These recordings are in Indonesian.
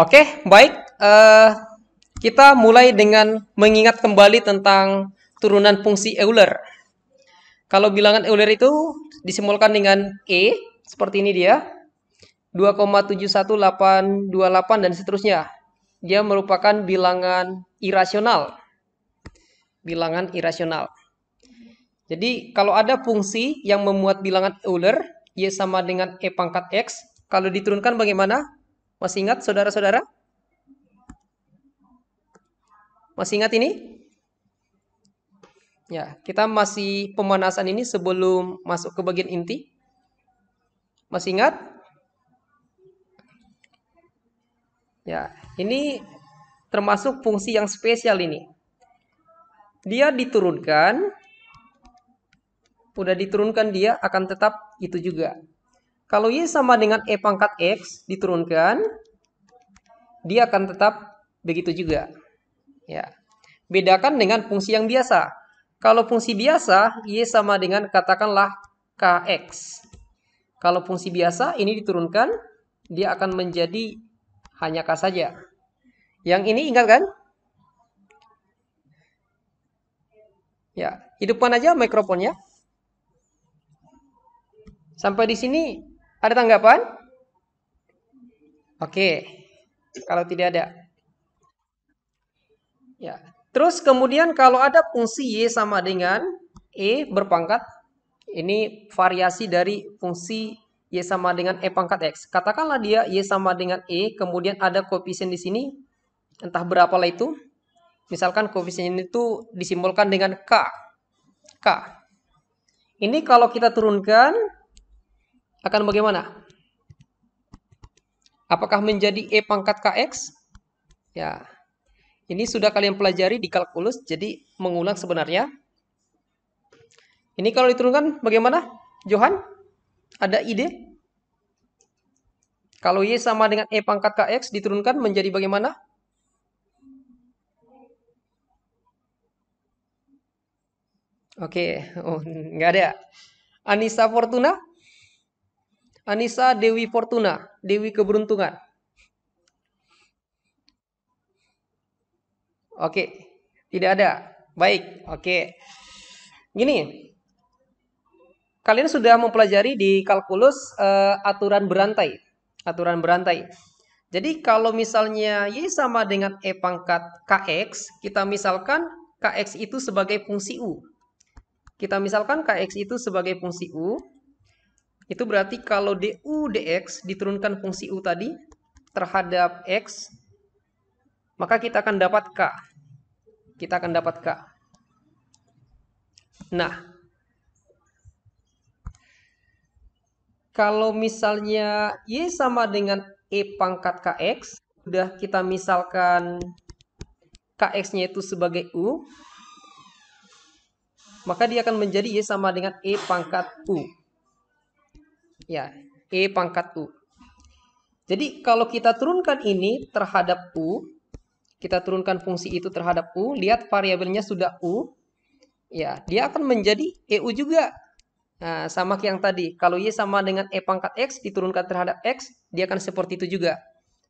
Oke, baik. Kita mulai dengan mengingat kembali tentang turunan fungsi Euler. Kalau bilangan Euler itu disimbolkan dengan E, seperti ini dia. 2,71828 dan seterusnya. Dia merupakan bilangan irasional. Bilangan irasional. Jadi kalau ada fungsi yang memuat bilangan Euler, Y sama dengan E pangkat X, kalau diturunkan bagaimana? Masih ingat saudara-saudara? Masih ingat ini? Ya, kita masih pemanasan ini sebelum masuk ke bagian inti. Masih ingat? Ya, ini termasuk fungsi yang spesial ini. Dia diturunkan, udah diturunkan dia akan tetap itu juga. Kalau Y sama dengan E pangkat X diturunkan, dia akan tetap begitu juga. Ya. Bedakan dengan fungsi yang biasa. Kalau fungsi biasa, Y sama dengan katakanlah Kx. Kalau fungsi biasa ini diturunkan, dia akan menjadi hanya K saja. Yang ini ingat kan? Ya, hidupkan aja mikrofonnya. Sampai di sini ada tanggapan? Oke. Kalau tidak ada. Ya. Terus kemudian kalau ada fungsi Y sama dengan E berpangkat, ini variasi dari fungsi Y sama dengan E pangkat X. Katakanlah dia Y sama dengan E, kemudian ada koefisien di sini, entah berapa lah itu. Misalkan koefisien itu disimbolkan dengan K. K. Ini kalau kita turunkan, akan bagaimana? Apakah menjadi E pangkat KX? Ya, ini sudah kalian pelajari di kalkulus, jadi mengulang sebenarnya. Ini kalau diturunkan bagaimana? Johan, ada ide? Kalau Y sama dengan E pangkat KX diturunkan menjadi bagaimana? Oke, oh, nggak ada. Anissa Fortuna? Anissa Dewi Fortuna, Dewi Keberuntungan. Oke, tidak ada. Baik, oke. Gini, kalian sudah mempelajari di kalkulus aturan berantai. Aturan berantai. Jadi kalau misalnya Y sama dengan E pangkat KX, kita misalkan KX itu sebagai fungsi U. Kita misalkan KX itu sebagai fungsi U. Itu berarti kalau DU DX diturunkan fungsi U tadi terhadap X, maka kita akan dapat K. Kita akan dapat K. Nah, kalau misalnya Y sama dengan E pangkat KX, sudah kita misalkan KX-nya itu sebagai U, maka dia akan menjadi Y sama dengan E pangkat U. Ya, E pangkat U. Jadi kalau kita turunkan ini terhadap U, kita turunkan fungsi itu terhadap U, lihat variabelnya sudah U, ya dia akan menjadi EU juga. Nah, sama kayak yang tadi. Kalau Y sama dengan E pangkat X diturunkan terhadap X, dia akan seperti itu juga.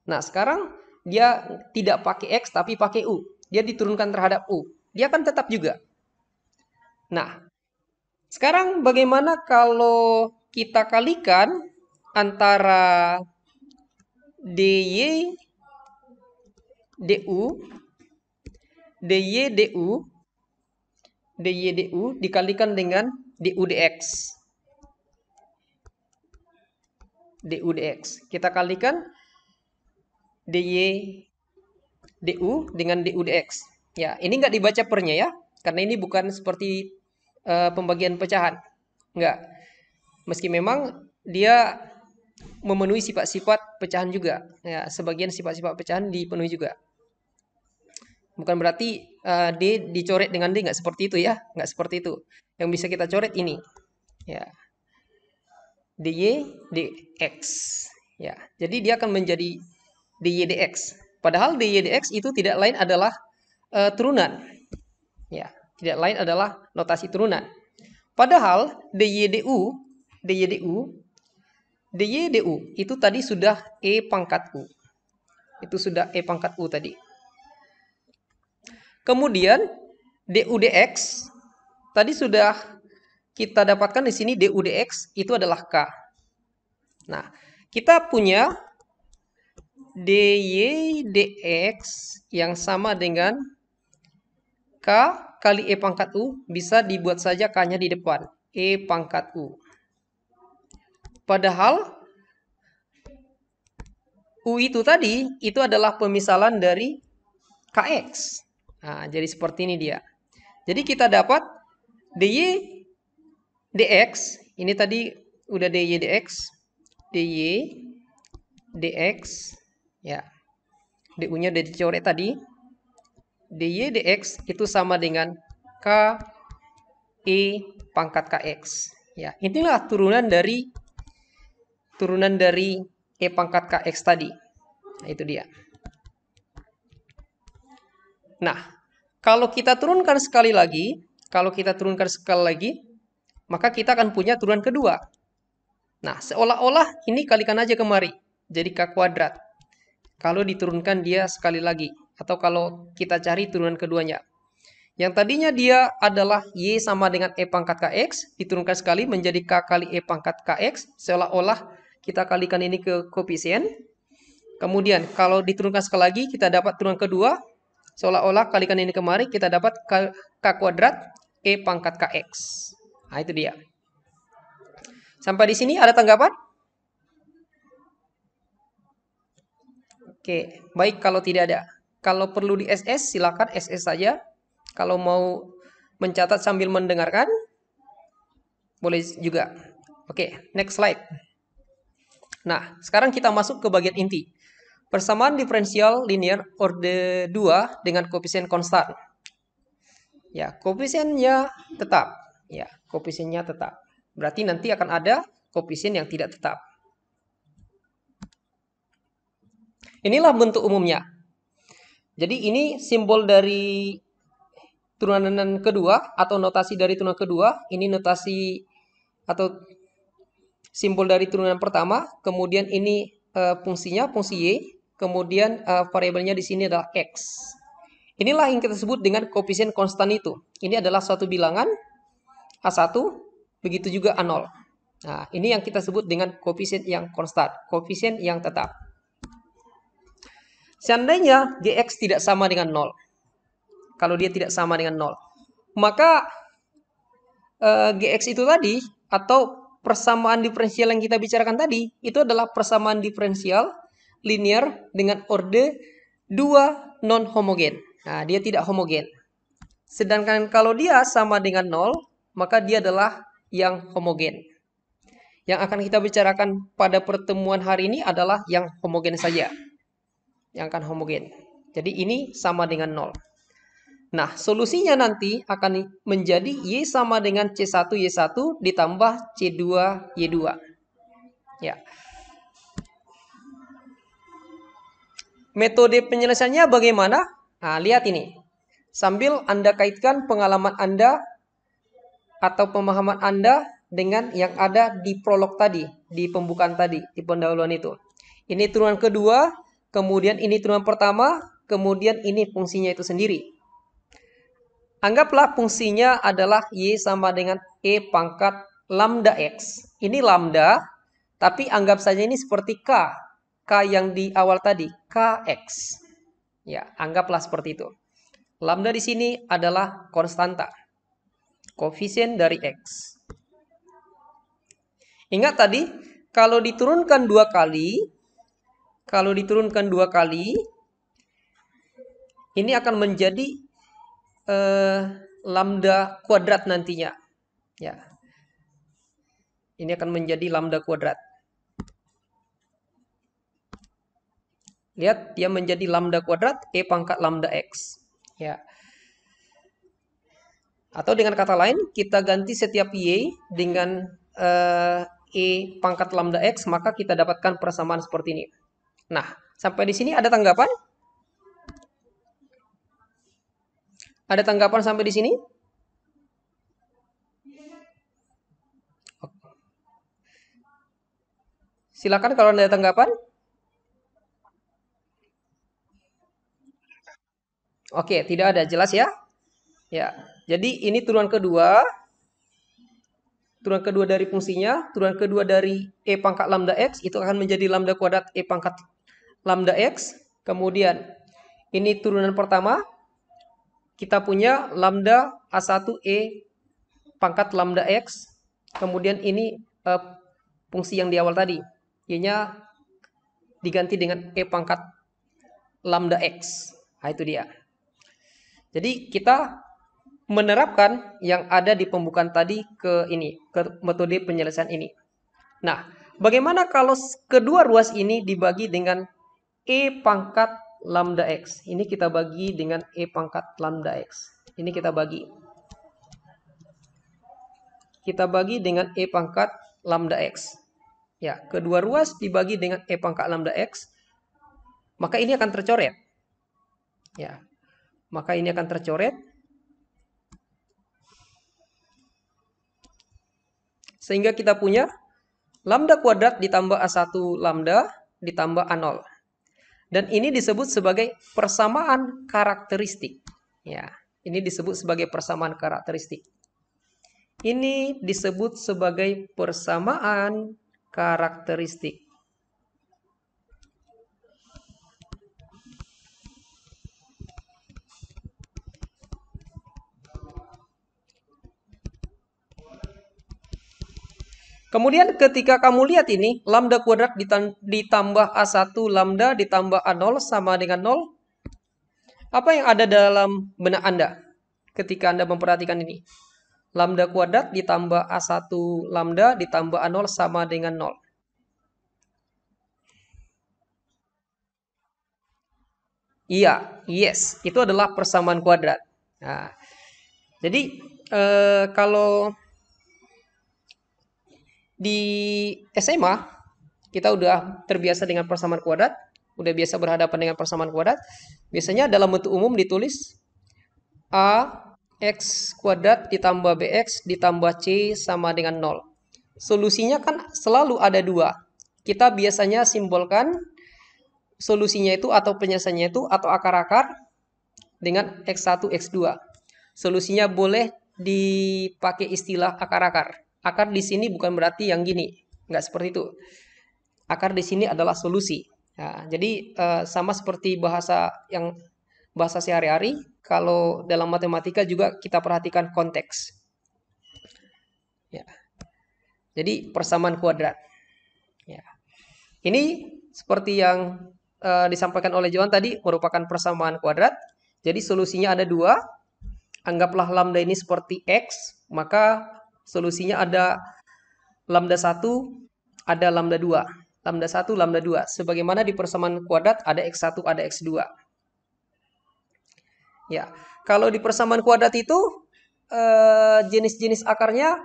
Nah, sekarang dia tidak pakai X tapi pakai U. Dia diturunkan terhadap U. Dia akan tetap juga. Nah, sekarang bagaimana kalau kita kalikan antara DY DU DY DU DY DU dikalikan dengan DU DX. DU DX. Kita kalikan DY DU dengan DU DX. Ya, ini nggak dibaca pernya ya, karena ini bukan seperti pembagian pecahan. Enggak. Meski memang dia memenuhi sifat-sifat pecahan juga. Ya, sebagian sifat-sifat pecahan dipenuhi juga. Bukan berarti D dicoret dengan D, nggak seperti itu ya. Nggak seperti itu. Yang bisa kita coret ini. Ya. DY DX. Ya, jadi dia akan menjadi DY DX. Padahal DY DX itu tidak lain adalah turunan. Ya, tidak lain adalah notasi turunan. Padahal DY DU itu tadi sudah E pangkat U. Itu sudah E pangkat U tadi. Kemudian DU dx tadi sudah kita dapatkan di sini DU dx itu adalah K. Nah, kita punya dy dx yang sama dengan K kali E pangkat U, bisa dibuat saja K-nya di depan. E pangkat U. Padahal U itu tadi, itu adalah pemisalan dari Kx. Nah, jadi seperti ini dia. Jadi kita dapat dy dx, ini tadi udah dy dx, dy dx, ya. Du-nya udah dicoret tadi. dy dx itu sama dengan K E pangkat Kx. Ya, inilah turunan dari E pangkat Kx tadi. Nah, itu dia. Nah, kalau kita turunkan sekali lagi, maka kita akan punya turunan kedua. Nah, seolah-olah ini kalikan aja kemari, jadi K kuadrat. Kalau diturunkan dia sekali lagi, atau kalau kita cari turunan keduanya. Yang tadinya dia adalah Y sama dengan E pangkat Kx, diturunkan sekali menjadi K kali E pangkat Kx, seolah-olah kita kalikan ini ke koefisien. Kemudian kalau diturunkan sekali lagi, kita dapat turunan kedua, seolah-olah kalikan ini kemari, kita dapat K kuadrat E pangkat Kx. Nah, itu dia. Sampai di sini ada tanggapan? Oke, baik kalau tidak ada. Kalau perlu di SS, silakan SS saja. Kalau mau mencatat sambil mendengarkan, boleh juga. Oke, next slide. Nah, sekarang kita masuk ke bagian inti. Persamaan diferensial linear orde 2 dengan koefisien konstan. Ya, koefisiennya tetap. Ya, koefisiennya tetap. Berarti nanti akan ada koefisien yang tidak tetap. Inilah bentuk umumnya. Jadi ini simbol dari turunan kedua atau notasi dari turunan kedua. Ini notasi atau simbol dari turunan pertama. Kemudian ini fungsinya, fungsi Y. Kemudian variabelnya di sini adalah X. Inilah yang kita sebut dengan koefisien konstan itu. Ini adalah suatu bilangan A1, begitu juga A0. Nah, ini yang kita sebut dengan koefisien yang konstan, koefisien yang tetap. Seandainya Gx tidak sama dengan 0, kalau dia tidak sama dengan 0, maka Gx itu tadi, atau persamaan diferensial yang kita bicarakan tadi, itu adalah persamaan diferensial linear dengan orde 2 non-homogen. Nah, dia tidak homogen. Sedangkan kalau dia sama dengan 0, maka dia adalah yang homogen. Yang akan kita bicarakan pada pertemuan hari ini adalah yang homogen saja. Yang akan homogen. Jadi ini sama dengan 0. Nah, solusinya nanti akan menjadi Y sama dengan C1 Y1 ditambah C2 Y2. Ya. Metode penyelesaiannya bagaimana? Nah, lihat ini. Sambil Anda kaitkan pengalaman Anda atau pemahaman Anda dengan yang ada di prolog tadi, di pembukaan tadi, di pendahuluan itu. Ini turunan kedua, kemudian ini turunan pertama, kemudian ini fungsinya itu sendiri. Anggaplah fungsinya adalah Y sama dengan E pangkat lambda X. Ini lambda, tapi anggap saja ini seperti K. K yang di awal tadi, Kx. Ya, anggaplah seperti itu. Lambda di sini adalah konstanta. Koefisien dari X. Ingat tadi, kalau diturunkan dua kali, ini akan menjadi lambda kuadrat nantinya. Ya. Ini akan menjadi lambda kuadrat. Lihat, dia menjadi lambda kuadrat E pangkat lambda X. Ya. Atau dengan kata lain, kita ganti setiap Y dengan E pangkat lambda X, maka kita dapatkan persamaan seperti ini. Nah, sampai di sini ada tanggapan? Ada tanggapan sampai di sini? Silakan kalau ada tanggapan. Oke, tidak ada. Jelas ya? Ya. Jadi ini turunan kedua. Turunan kedua dari fungsinya. Turunan kedua dari E pangkat lambda X. Itu akan menjadi lambda kuadrat E pangkat lambda X. Kemudian ini turunan pertama. Kita punya lambda A1E pangkat lambda X. Kemudian ini fungsi yang di awal tadi. Y-nya diganti dengan E pangkat lambda X. Nah, itu dia. Jadi kita menerapkan yang ada di pembukaan tadi ke ini, ke metode penyelesaian ini. Nah, bagaimana kalau kedua ruas ini dibagi dengan E pangkat lambda X? Ini kita bagi dengan E pangkat lambda X. Ini kita bagi. Kita bagi dengan E pangkat lambda X. Ya, kedua ruas dibagi dengan E pangkat lambda X. Maka ini akan tercoret. Ya, maka ini akan tercoret. Sehingga kita punya lambda kuadrat ditambah A1 lambda ditambah A0. Dan ini disebut sebagai persamaan karakteristik. Ya, ini disebut sebagai persamaan karakteristik. Ini disebut sebagai persamaan karakteristik. Kemudian ketika kamu lihat ini, lambda kuadrat ditambah A1 lambda ditambah A0 sama dengan 0. Apa yang ada dalam benak Anda ketika Anda memperhatikan ini? Lambda kuadrat ditambah A1 lambda ditambah A0 sama dengan 0. Iya, yes, itu adalah persamaan kuadrat. Nah, jadi kalau di SMA kita udah terbiasa dengan persamaan kuadrat, udah biasa berhadapan dengan persamaan kuadrat. Biasanya dalam bentuk umum ditulis A X kuadrat ditambah BX ditambah C sama dengan 0. Solusinya kan selalu ada dua. Kita biasanya simbolkan solusinya itu atau penyelesaiannya itu atau akar-akar dengan X1, X2. Solusinya boleh dipakai istilah akar-akar. Akar di sini bukan berarti yang gini. Nggak seperti itu. Akar di sini adalah solusi. Nah, jadi sama seperti bahasa sehari-hari, kalau dalam matematika juga kita perhatikan konteks. Ya. Jadi persamaan kuadrat. Ya. Ini seperti yang disampaikan oleh Johan tadi merupakan persamaan kuadrat. Jadi solusinya ada dua. Anggaplah lambda ini seperti X, maka solusinya ada lambda 1, ada lambda 2. Lambda 1, lambda 2. Sebagaimana di persamaan kuadrat ada X1, ada X2. Ya, kalau di persamaan kuadrat itu jenis-jenis akarnya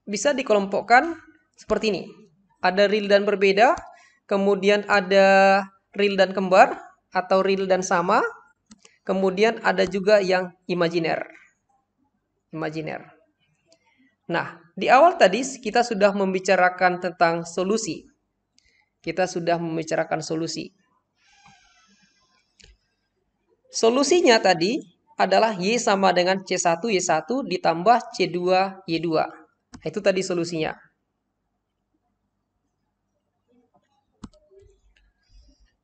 bisa dikelompokkan seperti ini. Ada real dan berbeda, kemudian ada real dan kembar atau real dan sama, kemudian ada juga yang imajiner. Nah, di awal tadi kita sudah membicarakan tentang solusi. Kita sudah membicarakan solusi. Solusinya tadi adalah Y sama dengan C1 Y1 ditambah C2 Y2. Itu tadi solusinya.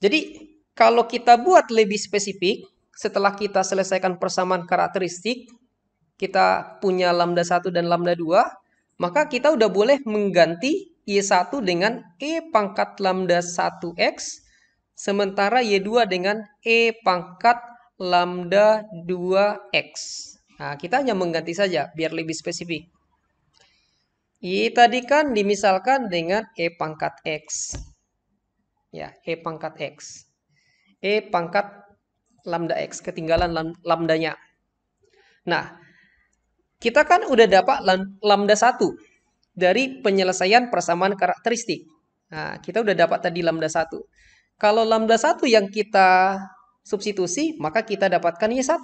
Jadi, kalau kita buat lebih spesifik, setelah kita selesaikan persamaan karakteristik, kita punya lambda 1 dan lambda 2, maka kita udah boleh mengganti Y1 dengan E pangkat lambda 1X, sementara Y2 dengan E pangkat lambda 2X. Nah, kita hanya mengganti saja, biar lebih spesifik. Y tadi kan dimisalkan dengan E pangkat X. Ya, E pangkat X. E pangkat lambda X, ketinggalan lambdanya. Nah, kita kan udah dapat lambda 1 dari penyelesaian persamaan karakteristik. Nah, kita udah dapat tadi lambda 1. Kalau lambda 1 yang kita substitusi, maka kita dapatkan Y1.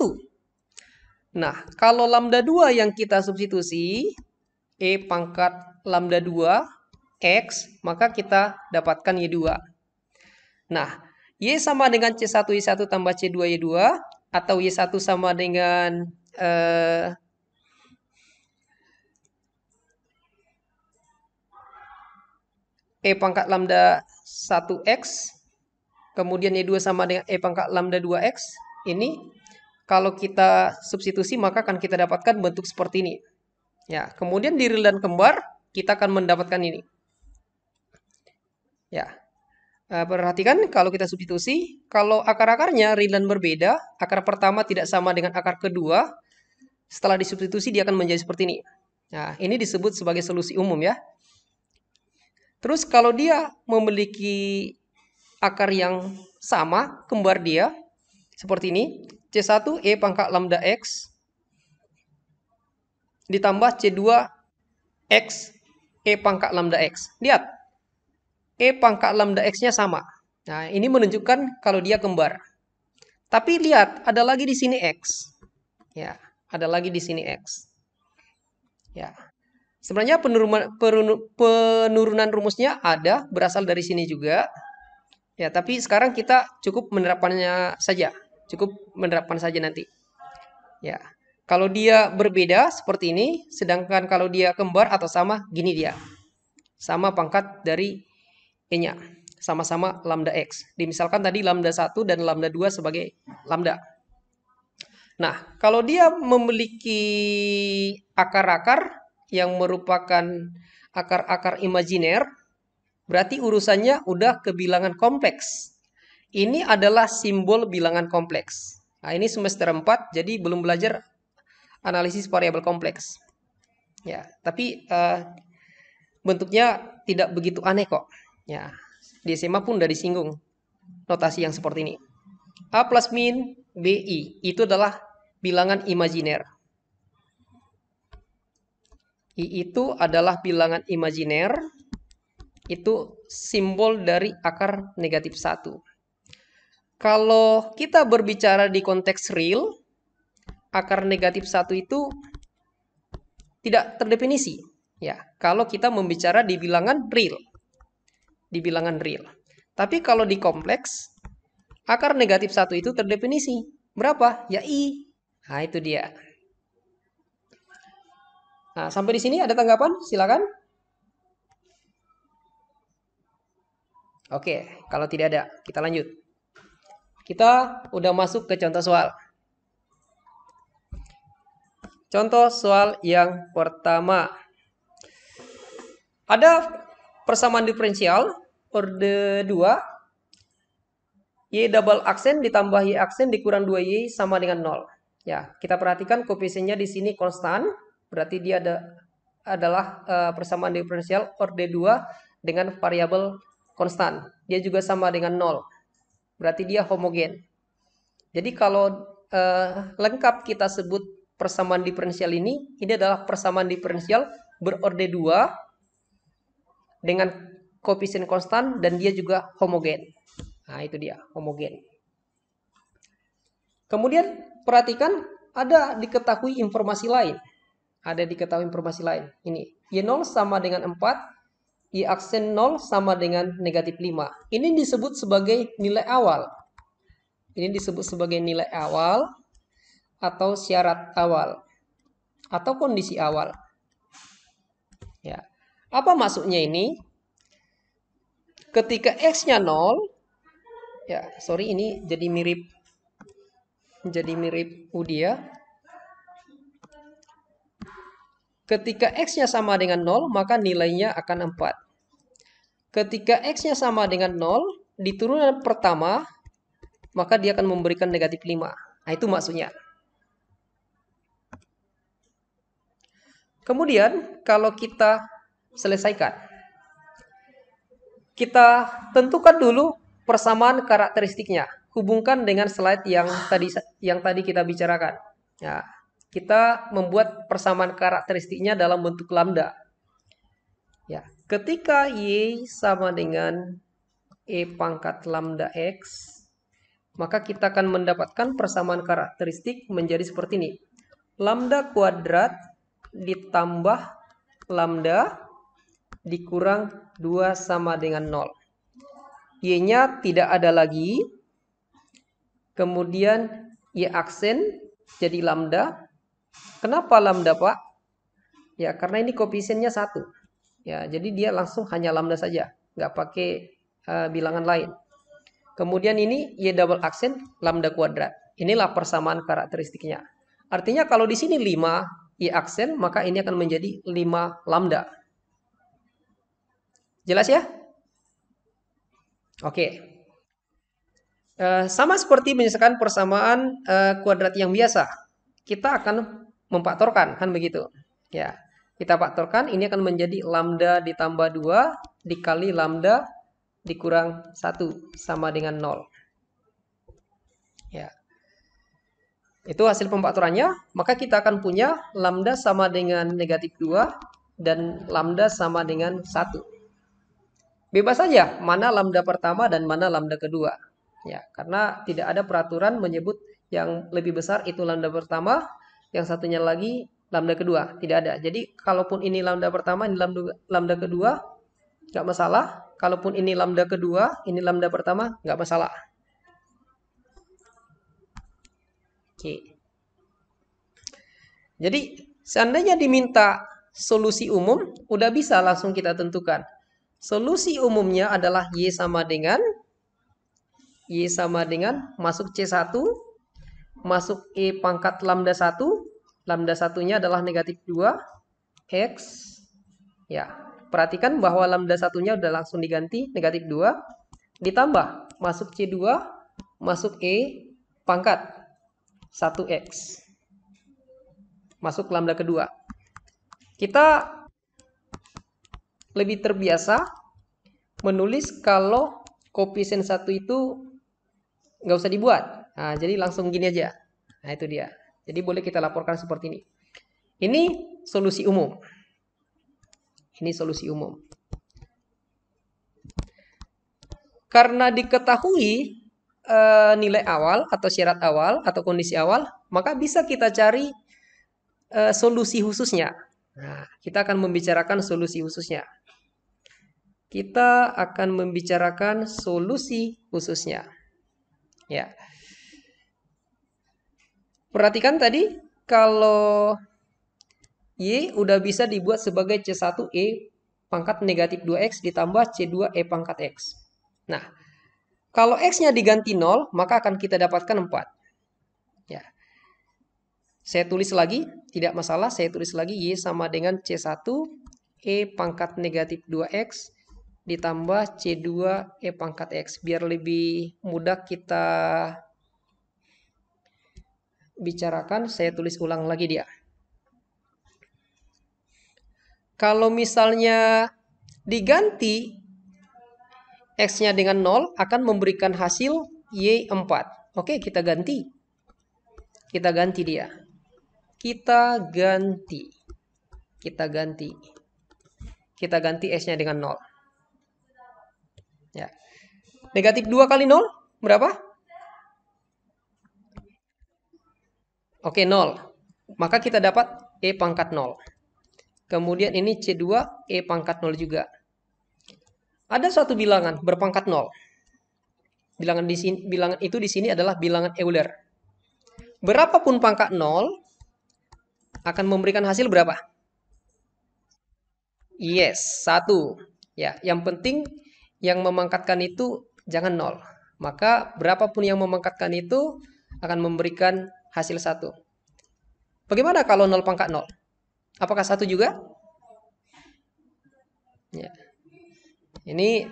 Nah, kalau lambda 2 yang kita substitusi, E pangkat lambda 2, X, maka kita dapatkan Y2. Nah, Y sama dengan C1 Y1 tambah C2 Y2, atau Y1 sama dengan E pangkat lambda 1X, kemudian Y2 sama dengan E pangkat lambda 2X, ini kalau kita substitusi maka akan kita dapatkan bentuk seperti ini. Ya, kemudian di real dan kembar kita akan mendapatkan ini. Ya. Perhatikan kalau kita substitusi, kalau akar-akarnya real dan berbeda, akar pertama tidak sama dengan akar kedua, setelah disubstitusi dia akan menjadi seperti ini. Nah, ini disebut sebagai solusi umum ya. Terus kalau dia memiliki akar yang sama, kembar dia, seperti ini, C1 E pangkat lambda X ditambah C2 X E pangkat lambda X. Lihat, E pangkat lambda X-nya sama. Nah, ini menunjukkan kalau dia kembar. Tapi lihat, ada lagi di sini X. Ya, ada lagi di sini X. Ya. Sebenarnya penurunan rumusnya ada, berasal dari sini juga. Ya, tapi sekarang kita cukup menerapkannya saja. Cukup menerapkan saja nanti. Ya. Kalau dia berbeda seperti ini, sedangkan kalau dia kembar atau sama, gini dia. Sama pangkat dari E-nya. Sama-sama lambda X. Misalkan tadi lambda 1 dan lambda 2 sebagai lambda. Nah, kalau dia memiliki akar-akar yang merupakan akar-akar imajiner, berarti urusannya udah ke bilangan kompleks. Ini adalah simbol bilangan kompleks. Nah, ini semester 4, jadi belum belajar analisis variabel kompleks. Ya, tapi bentuknya tidak begitu aneh kok. Ya, di SMA pun udah disinggung notasi yang seperti ini. A plus min BI itu adalah bilangan imajiner. I itu adalah bilangan imajiner. Itu simbol dari akar negatif 1. Kalau kita berbicara di konteks real, akar negatif 1 itu tidak terdefinisi. Ya, kalau kita membicara di bilangan real. Di bilangan real. Tapi kalau di kompleks, akar negatif 1 itu terdefinisi. Berapa? Ya I. Nah, itu dia. Nah, sampai di sini ada tanggapan? Silakan. Oke, kalau tidak ada, kita lanjut. Kita udah masuk ke contoh soal. Contoh soal yang pertama. Ada persamaan diferensial orde 2. Y double aksen ditambah Y aksen dikurang 2Y sama dengan 0. Ya, kita perhatikan koefisiennya di sini konstan. Berarti dia adalah persamaan diferensial orde 2 dengan variabel konstan. Dia juga sama dengan 0. Berarti dia homogen. Jadi kalau lengkap kita sebut persamaan diferensial ini adalah persamaan diferensial berorde 2 dengan koefisien konstan dan dia juga homogen. Nah, itu dia, homogen. Kemudian perhatikan ada diketahui informasi lain. Ada diketahui informasi lain. Ini, Y0 sama dengan 4. Y aksen 0 sama dengan negatif 5. Ini disebut sebagai nilai awal. Ini disebut sebagai nilai awal atau syarat awal atau kondisi awal. Ya. Apa maksudnya ini? Ketika X-nya 0, ya, sorry ini jadi mirip Udia. Ketika X-nya sama dengan 0, maka nilainya akan 4. Ketika X-nya sama dengan 0, di turunan pertama, maka dia akan memberikan negatif 5. Nah, itu maksudnya. Kemudian, kalau kita selesaikan, kita tentukan dulu persamaan karakteristiknya. Hubungkan dengan slide yang tadi kita bicarakan. Ya, kita membuat persamaan karakteristiknya dalam bentuk lambda. Ya, ketika Y sama dengan E pangkat lambda X, maka kita akan mendapatkan persamaan karakteristik menjadi seperti ini. Lambda kuadrat ditambah lambda dikurang 2 sama dengan 0. Y-nya tidak ada lagi. Kemudian Y aksen jadi lambda. Kenapa lambda, Pak? Ya, karena ini koefisiennya 1. Ya, jadi dia langsung hanya lambda saja, nggak pakai bilangan lain. Kemudian ini Y double aksen lambda kuadrat. Inilah persamaan karakteristiknya. Artinya kalau di sini 5 Y aksen, maka ini akan menjadi 5 lambda. Jelas ya? Oke. Sama seperti misalkan persamaan kuadrat yang biasa. Kita akan memfaktorkan, kan begitu. Ya, kita faktorkan, ini akan menjadi lambda ditambah 2 dikali lambda dikurang 1 sama dengan 0. Ya. Itu hasil pemfaktorannya, maka kita akan punya lambda sama dengan negatif 2 dan lambda sama dengan 1. Bebas saja mana lambda pertama dan mana lambda kedua. Ya, karena tidak ada peraturan menyebut yang lebih besar itu lambda pertama, yang satunya lagi lambda kedua. Tidak ada. Jadi, kalaupun ini lambda pertama, ini lambda kedua, nggak masalah. Kalaupun ini lambda kedua, ini lambda pertama, nggak masalah. Oke. Jadi, seandainya diminta solusi umum, udah bisa langsung kita tentukan. Solusi umumnya adalah Y sama dengan masuk C1, masuk E pangkat lambda 1. Lambda satunya adalah negatif 2, X. Ya, perhatikan bahwa lambda satunya udah langsung diganti, negatif 2. Ditambah, masuk C2, masuk E pangkat 1X. Masuk lambda kedua. Kita lebih terbiasa menulis kalau koefisien 1 itu nggak usah dibuat. Nah, jadi langsung gini aja. Nah, itu dia. Jadi boleh kita laporkan seperti ini. Ini solusi umum. Ini solusi umum. Karena diketahui nilai awal atau syarat awal atau kondisi awal, maka bisa kita cari solusi khususnya. Nah, kita akan membicarakan solusi khususnya. Kita akan membicarakan solusi khususnya. Ya. Perhatikan tadi kalau Y udah bisa dibuat sebagai C1E pangkat negatif 2X ditambah C2E pangkat X. Nah, kalau X-nya diganti 0, maka akan kita dapatkan 4. Ya. Saya tulis lagi, tidak masalah, saya tulis lagi Y sama dengan C1E pangkat negatif 2X ditambah C2E pangkat X. Biar lebih mudah kita bicarakan, saya tulis ulang lagi dia. Kalau misalnya diganti X-nya dengan 0, akan memberikan hasil Y4. Oke, kita ganti. Kita ganti dia. Kita ganti S-nya dengan 0. Ya. Negatif 2 kali 0 berapa? Oke, 0. Maka kita dapat E pangkat 0. Kemudian ini C2 E pangkat 0 juga. Ada suatu bilangan berpangkat 0. Bilangan itu di sini adalah bilangan Euler. Berapapun pangkat 0 akan memberikan hasil berapa? Yes, 1. Ya, yang penting yang memangkatkan itu jangan 0. Maka berapapun yang memangkatkan itu akan memberikan hasil 1. Bagaimana kalau 0 pangkat 0? Apakah 1 juga? Ya. Ini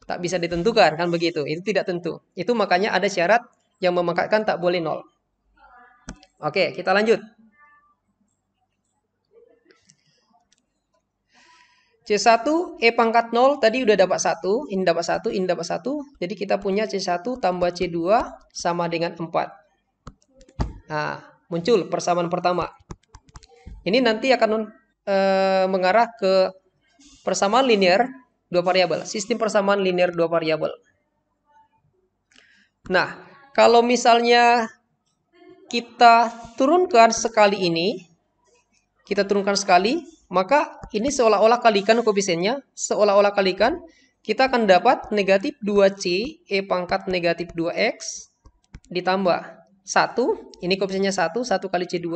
tak bisa ditentukan, kan begitu. Itu tidak tentu. Itu makanya ada syarat yang memangkatkan tak boleh 0. Oke, kita lanjut. C1 E pangkat 0 tadi udah dapat 1, ini dapat 1, ini dapat 1. Jadi kita punya C1 tambah C2 sama dengan 4. Nah, muncul persamaan pertama. Ini nanti akan mengarah ke persamaan linear 2 variabel, sistem persamaan linear 2 variabel. Nah, kalau misalnya kita turunkan sekali ini, maka ini seolah-olah kalikan koefisiennya, kita akan dapat negatif 2C E pangkat negatif 2X ditambah 1, ini koefisiennya 1 kali C2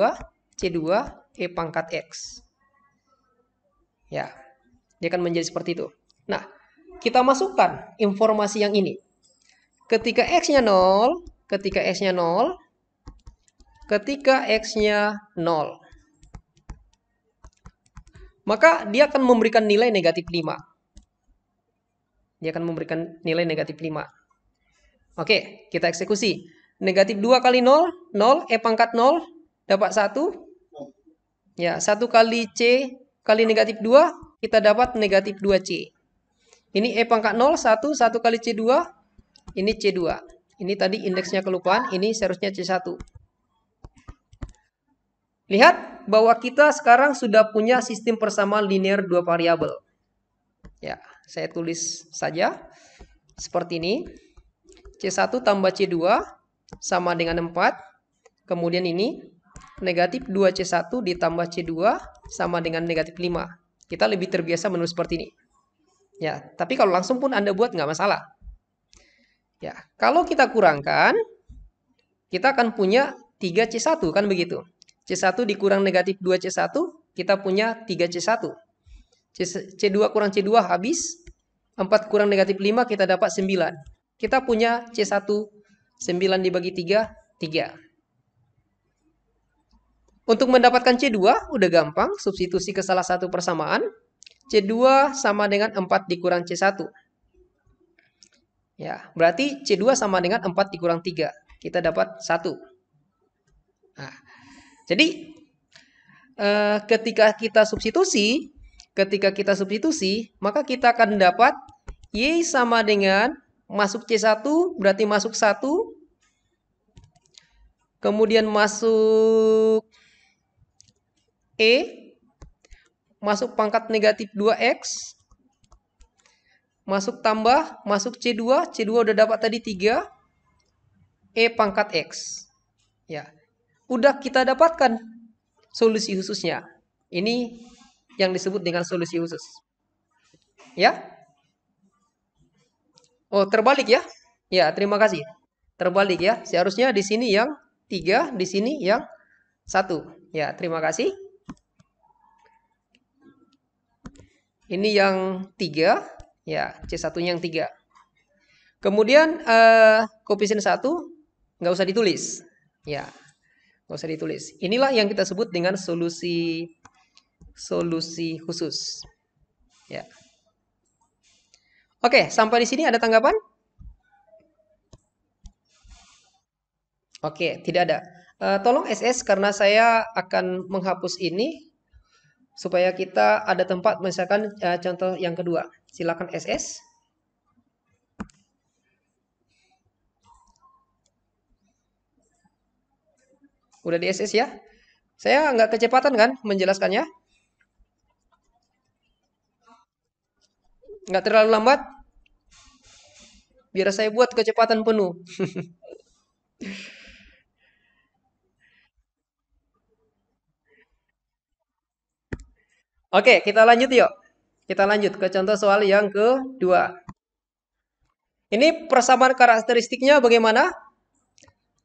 E pangkat X. Ya, dia akan menjadi seperti itu. Nah, kita masukkan informasi yang ini. Ketika X-nya 0, ketika X-nya 0, maka dia akan memberikan nilai negatif 5. Dia akan memberikan nilai negatif 5. Oke, kita eksekusi. Negatif 2 kali 0, 0, E pangkat 0, dapat 1. Ya, 1 kali C kali negatif 2, kita dapat negatif 2C. Ini E pangkat 0, 1 kali C2, ini C2. Ini tadi indeksnya kelupaan, ini seharusnya C1. Lihat bahwa kita sekarang sudah punya sistem persamaan linear 2 variabel. Ya, saya tulis saja seperti ini. C1 tambah C2 sama dengan 4. Kemudian ini negatif 2C1 ditambah C2 sama dengan negatif 5. Kita lebih terbiasa menulis seperti ini. Ya, tapi kalau langsung pun Anda buat nggak masalah. Ya, kalau kita kurangkan, kita akan punya 3C1, kan begitu. C1 dikurang negatif 2C1, kita punya 3C1. C2 kurang C2 habis. 4 kurang negatif 5, kita dapat 9. Kita punya C1, 9 dibagi 3, 3. Untuk mendapatkan C2, udah gampang. Substitusi ke salah satu persamaan. C2 sama dengan 4 dikurang C1. Ya, berarti C2 sama dengan 4 dikurang 3. Kita dapat 1. Nah, jadi ketika kita substitusi, maka kita akan dapat Y sama dengan masuk C1, berarti masuk 1. Kemudian masuk E, masuk pangkat negatif 2X, masuk tambah, masuk C2 udah dapat tadi 3, E pangkat X. Ya, udah kita dapatkan solusi khususnya. Ini yang disebut dengan solusi khusus. Ya. Oh, terbalik ya? Ya, terima kasih. Terbalik ya. Seharusnya di sini yang 3, di sini yang 1. Ya, terima kasih. Ini yang 3. Ya, C1-nya yang 3. Kemudian koefisien 1 nggak usah ditulis. Ya, nggak usah ditulis. Inilah yang kita sebut dengan solusi khusus. Ya. Oke, sampai di sini ada tanggapan? Oke, tidak ada. Tolong SS karena saya akan menghapus ini supaya kita ada tempat misalkan contoh yang kedua. Silakan SS. Udah di SS ya? Saya nggak kecepatan kan menjelaskannya? Nggak terlalu lambat? Biar saya buat kecepatan penuh. Oke, kita lanjut yuk. Kita lanjut ke contoh soal yang kedua. Ini persamaan karakteristiknya bagaimana?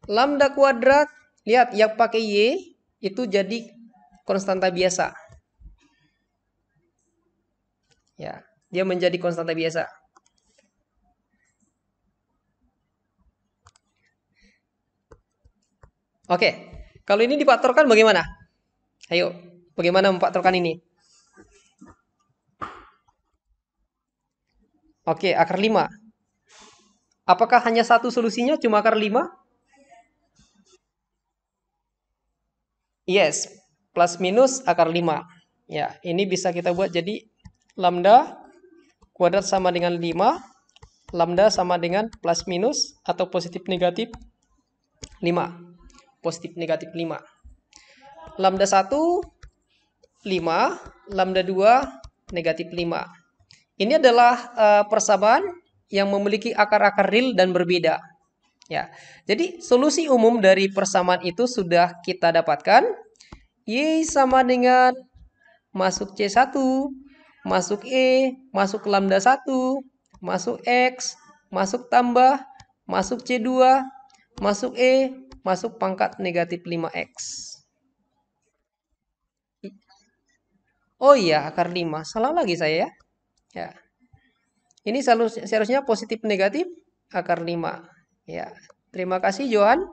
Lambda kuadrat, lihat yang pakai Y itu jadi konstanta biasa. Ya, dia menjadi konstanta biasa. Oke, kalau ini difaktorkan bagaimana? Ayo, bagaimana memfaktorkan ini? Oke, akar 5. Apakah hanya satu solusinya, cuma akar 5? Yes, plus minus akar 5. Ya, ini bisa kita buat jadi lambda kuadrat sama dengan 5. Lambda sama dengan plus minus atau positif negatif 5. Positif negatif 5. Lambda 1, 5. Lambda 2, negatif 5. Ini adalah persamaan yang memiliki akar-akar real dan berbeda. Ya, jadi solusi umum dari persamaan itu sudah kita dapatkan. Y sama dengan masuk C1, masuk E, masuk lambda 1, masuk X, masuk tambah, masuk C2, masuk E, masuk pangkat negatif 5X. Oh iya, akar 5. Salah lagi saya ya. Ya. Ini seharusnya positif negatif akar 5. Ya. Terima kasih Johan.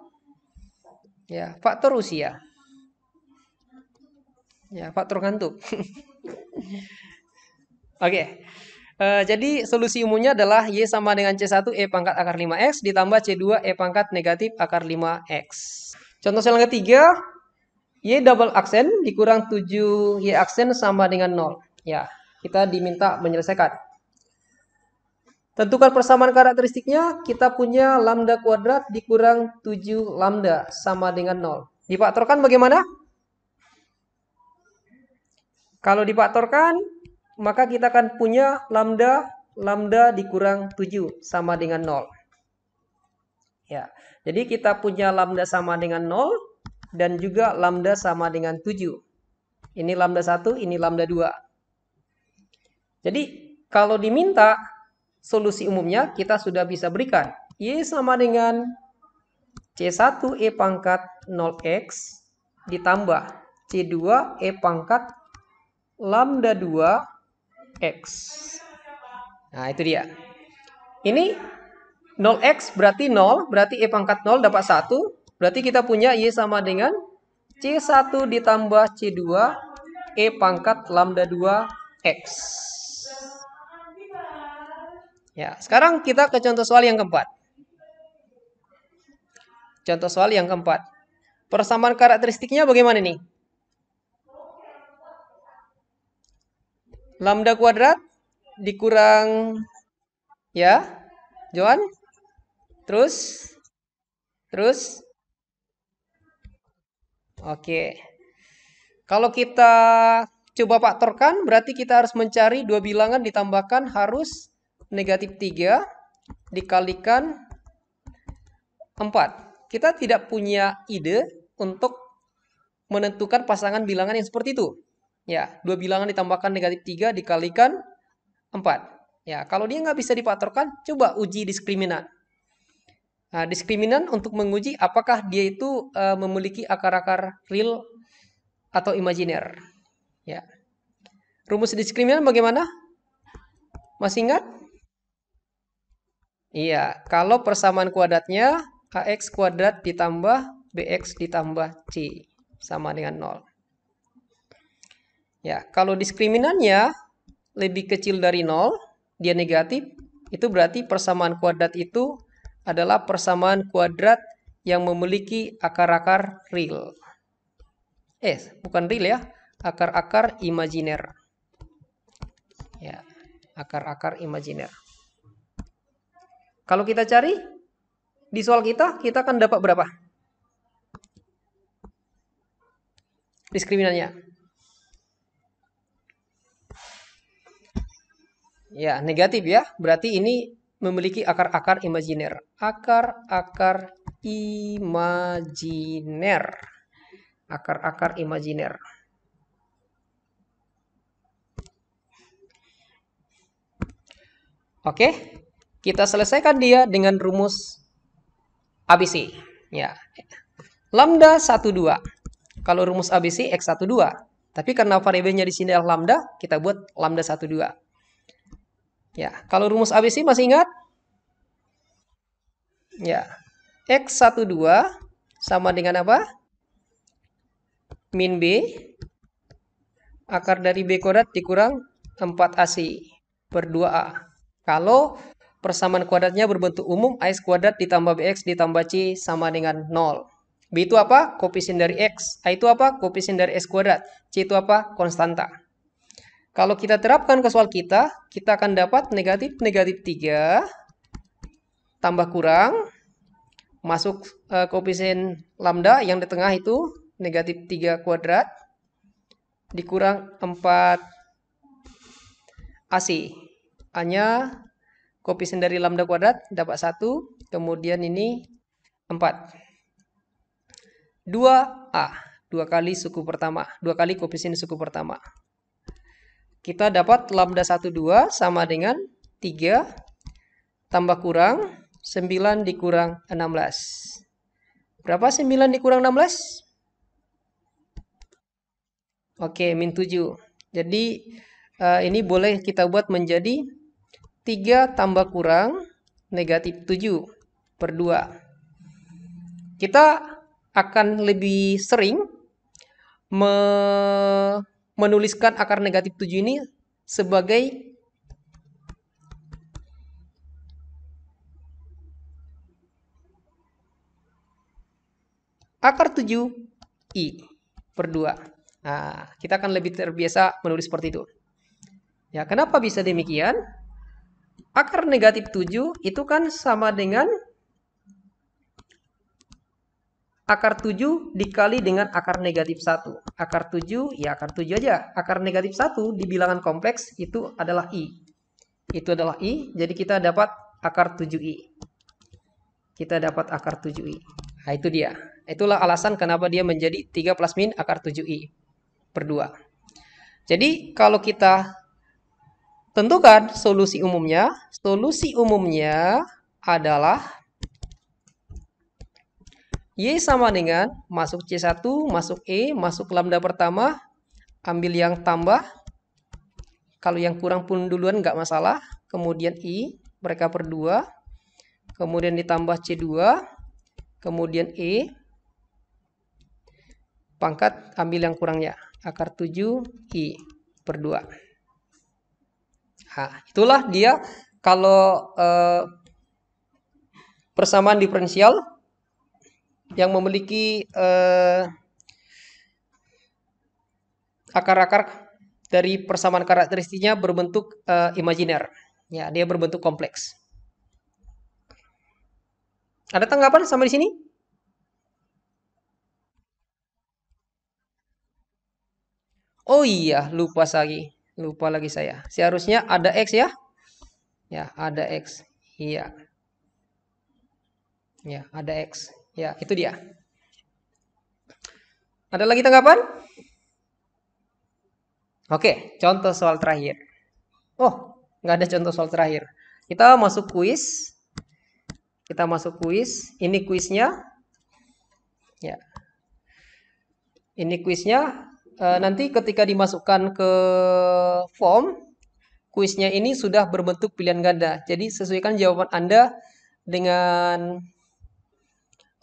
Ya, faktor usia. Ya, faktor ngantuk. Oke. Jadi solusi umumnya adalah Y sama dengan C1 E pangkat akar 5X ditambah C2 E pangkat negatif akar 5X. Contoh soal yang ketiga, Y double aksen dikurang 7 Y aksen sama dengan 0. Ya, kita diminta menyelesaikan. Tentukan persamaan karakteristiknya, kita punya lambda kuadrat dikurang 7 lambda sama dengan 0. Difaktorkan bagaimana? Kalau difaktorkan, maka kita akan punya lambda dikurang 7 sama dengan 0. Ya, jadi kita punya lambda sama dengan 0 dan juga lambda sama dengan 7. Ini lambda 1, ini lambda 2. Jadi kalau diminta solusi umumnya kita sudah bisa berikan. Y sama dengan C1 E pangkat 0X ditambah C2 E pangkat lambda 2X. Nah, itu dia. Ini 0X berarti 0, berarti E pangkat 0 dapat 1. Berarti kita punya Y sama dengan C1 ditambah C2 E pangkat lambda 2X. Ya, sekarang kita ke contoh soal yang keempat. Contoh soal yang keempat. Persamaan karakteristiknya bagaimana nih? Lambda kuadrat dikurang ya, Johan? Terus? Oke. Kalau kita coba faktorkan, berarti kita harus mencari dua bilangan ditambahkan harus negatif 3 dikalikan 4. Kita tidak punya ide untuk menentukan pasangan bilangan yang seperti itu. Ya, dua bilangan ditambahkan negatif 3 dikalikan 4. Ya, kalau dia nggak bisa difaktorkan, coba uji diskriminan. Nah, diskriminan untuk menguji apakah dia itu memiliki akar-akar real atau imajiner. Ya. Rumus diskriminan bagaimana? Masih ingat? Iya, kalau persamaan kuadratnya AX kuadrat ditambah BX ditambah C sama dengan 0. Ya, kalau diskriminannya lebih kecil dari 0, dia negatif, itu berarti persamaan kuadrat itu adalah persamaan kuadrat yang memiliki akar-akar real. Bukan real ya, akar-akar imajiner. Ya, akar-akar imajiner. Kalau kita cari di soal kita akan dapat berapa? Diskriminannya. Ya, negatif ya. Berarti ini memiliki akar-akar imajiner. Akar-akar imajiner. Akar-akar imajiner. Oke. Kita selesaikan dia dengan rumus ABC. Ya. Lambda 12. Kalau rumus ABC X12. Tapi karena variabelnya di sini adalah lambda, kita buat lambda 12. Ya, kalau rumus ABC masih ingat? Ya. X12 sama dengan apa? Min B akar dari B kuadrat dikurang 4AC per 2A. Kalau persamaan kuadratnya berbentuk umum, AX kuadrat ditambah BX ditambah C sama dengan 0. B itu apa? Koefisien dari X. A itu apa? Koefisien dari X kuadrat. C itu apa? Konstanta. Kalau kita terapkan ke soal kita akan dapat negatif 3 tambah kurang, masuk koefisien lambda yang di tengah itu negatif 3 kuadrat, dikurang 4 AC. A-nya koefisien dari lambda kuadrat dapat 1, kemudian ini 4. 2A, 2 kali suku pertama, 2 kali koefisien suku pertama. Kita dapat lambda 12 sama dengan 3 tambah kurang 9 dikurang 16. Berapa 9 dikurang 16? Oke, min 7. Jadi ini boleh kita buat menjadi 3 tambah kurang negatif 7 per 2. Kita akan lebih sering menuliskan akar negatif 7 ini sebagai akar 7i per 2. Nah, kita akan lebih terbiasa menulis seperti itu. Ya, kenapa bisa demikian? Akar negatif 7 itu kan sama dengan akar 7 dikali dengan akar negatif 1. Akar 7, ya akar 7 aja. Akar negatif 1 di bilangan kompleks itu adalah I. Itu adalah I, jadi kita dapat akar 7i. Kita dapat akar 7i. Nah, itu dia. Itulah alasan kenapa dia menjadi 3 plus min akar 7i per 2. Jadi, kalau kita tentukan solusi umumnya adalah Y sama dengan masuk C1, masuk E, masuk lambda pertama, ambil yang tambah. Kalau yang kurang pun duluan nggak masalah. Kemudian I, mereka per 2. Kemudian ditambah C2, kemudian E, pangkat ambil yang kurangnya, akar 7I per 2. Nah, itulah dia kalau persamaan diferensial yang memiliki akar-akar dari persamaan karakteristiknya berbentuk imajiner. Ya, dia berbentuk kompleks. Ada tanggapan sampai di sini? Oh iya, lupa lagi saya. Seharusnya ada X ya? Ya, ada X. Iya. Ya, ada X. Ya, itu dia. Ada lagi tanggapan? Oke, contoh soal terakhir. Oh, nggak ada contoh soal terakhir. Kita masuk kuis. Ini kuisnya. Ya. Ini kuisnya. Nanti ketika dimasukkan ke form, kuisnya ini sudah berbentuk pilihan ganda. Jadi sesuaikan jawaban Anda dengan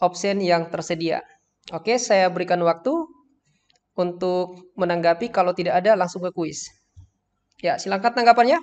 option yang tersedia. Oke, saya berikan waktu untuk menanggapi. Kalau tidak ada, langsung ke kuis. Ya, silakan tanggapannya.